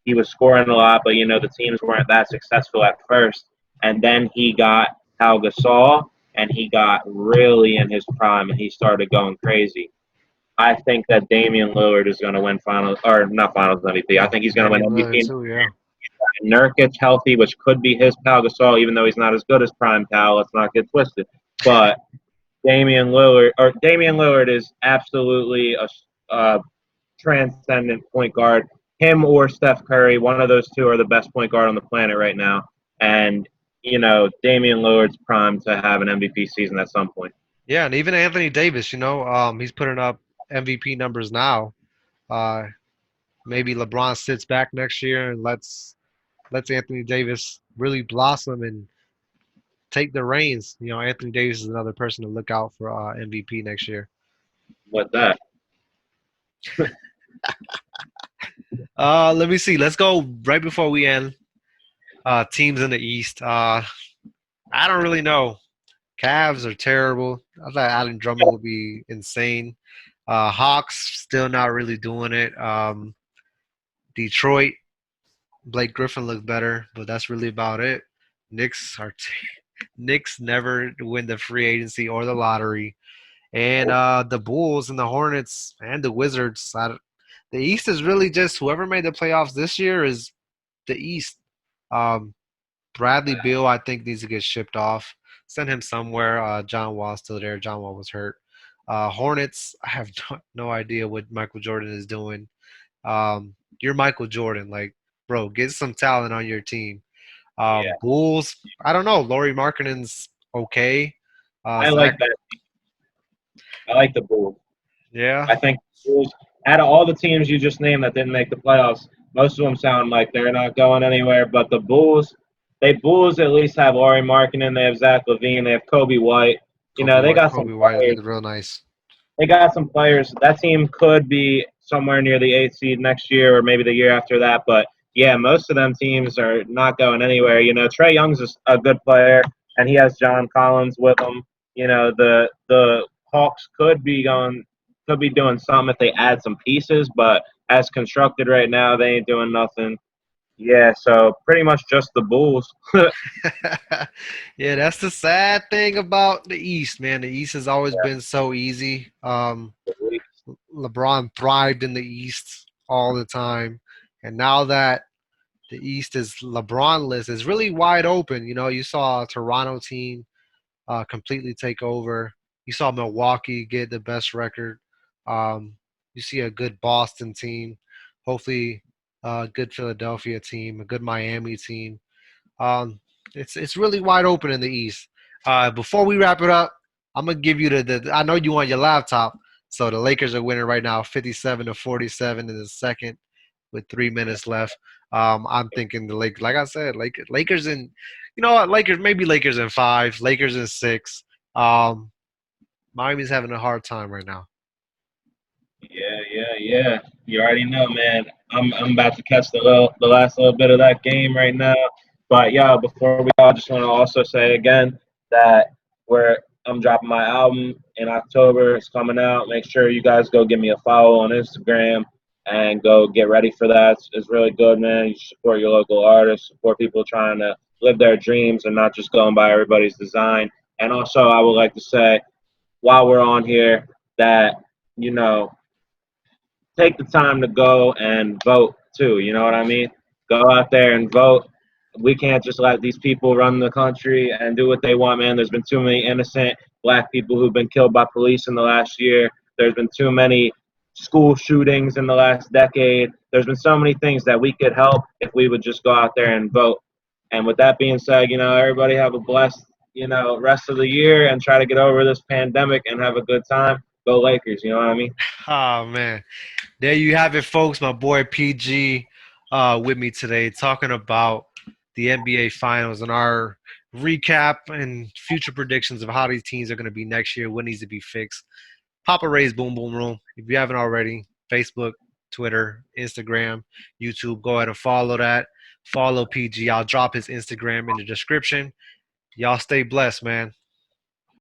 he was scoring a lot, but the teams weren't that successful at first. And then he got Pau Gasol, and he got really in his prime, and he started going crazy. I think that Damian Lillard is going to win finals or not finals MVP. I Yeah, think he's going to win Damian Lillard MVP. too. Yeah. Nurkic healthy, which could be his Pau Gasol, even though he's not as good as Prime Pau. Let's not get twisted. But Damian Lillard is absolutely a transcendent point guard. Him or Steph Curry, one of those two are the best point guard on the planet right now. And Damian Lillard's primed to have an MVP season at some point. Yeah, and even Anthony Davis, he's putting up MVP numbers now. Uh, maybe LeBron sits back next year and lets Anthony Davis really blossom and take the reins. Anthony Davis is another person to look out for MVP next year. With that, Let me see. Let's go right before we end. Teams in the East. I don't really know. Cavs are terrible. I thought Allen Drummond would be insane. Hawks still not really doing it. Detroit, Blake Griffin looked better, but that's really about it. Knicks are Knicks never win the free agency or the lottery, and the Bulls and the Hornets and the Wizards. The East is really just whoever made the playoffs this year is the East. Um, Bradley Beal, I think, needs to get shipped off. Send him somewhere. John Wall's still there. John Wall was hurt. Hornets, I have no idea what Michael Jordan is doing. You're Michael Jordan. Like, bro, get some talent on your team. yeah, Bulls, I don't know. Laurie Markkinen's okay. I Zach, like that. I like the Bulls. yeah. I think the Bulls, out of all the teams you just named that didn't make the playoffs, most of them sound like they're not going anywhere. But the Bulls at least have Laurie Markkinen, they have Zach LaVine, they have Kobe White. They got some Kobe White players. looked real nice. They got some players. That team could be somewhere near the eighth seed next year or maybe the year after that. But yeah, most of them teams are not going anywhere. Trey Young's a good player, and he has John Collins with him. The Hawks could be doing something if they add some pieces, but as constructed right now, they ain't doing nothing. Yeah, so pretty much just the Bulls. Yeah, that's the sad thing about the East, man. The East has always been so easy. LeBron thrived in the East all the time, and now that the East is LeBron-less, it's really wide open. You saw a Toronto team completely take over. You saw Milwaukee get the best record. You see a good Boston team, hopefully a good Philadelphia team, a good Miami team. Um, it's really wide open in the East. Before we wrap it up, I'm gonna give you the I know you want your laptop, so the Lakers are winning right now, 57-47 in the second with 3 minutes left. I'm thinking the Lakers, like I said, Lakers in, you know what, Lakers in five, Lakers in six. Um, Miami's having a hard time right now. Yeah, yeah, yeah. You already know, man. I'm about to catch the last little bit of that game right now. But yeah, before we go, I just want to also say again that we're I'm dropping my album in October. It's coming out. Make sure you guys go give me a follow on Instagram and go get ready for that. It's really good, man. You support your local artists, support people trying to live their dreams and not just going by everybody's design. And also, I would like to say while we're on here that you know take the time to go and vote too. You know what I mean? Go out there and vote. We can't just let these people run the country and do what they want, man. There's been too many innocent black people who've been killed by police in the last year. There's been too many school shootings in the last decade. There's been so many things that we could help if we would just go out there and vote. And with that being said, everybody have a blessed, rest of the year and try to get over this pandemic and have a good time. Go Lakers, you know what I mean? Oh man, there you have it, folks. My boy PG with me today, talking about the NBA Finals and our recap and future predictions of how these teams are going to be next year. What needs to be fixed. PapaReys Boom Boom Room. If you haven't already, Facebook, Twitter, Instagram, YouTube, go ahead and follow that. Follow PG. I'll drop his Instagram in the description. Y'all stay blessed, man.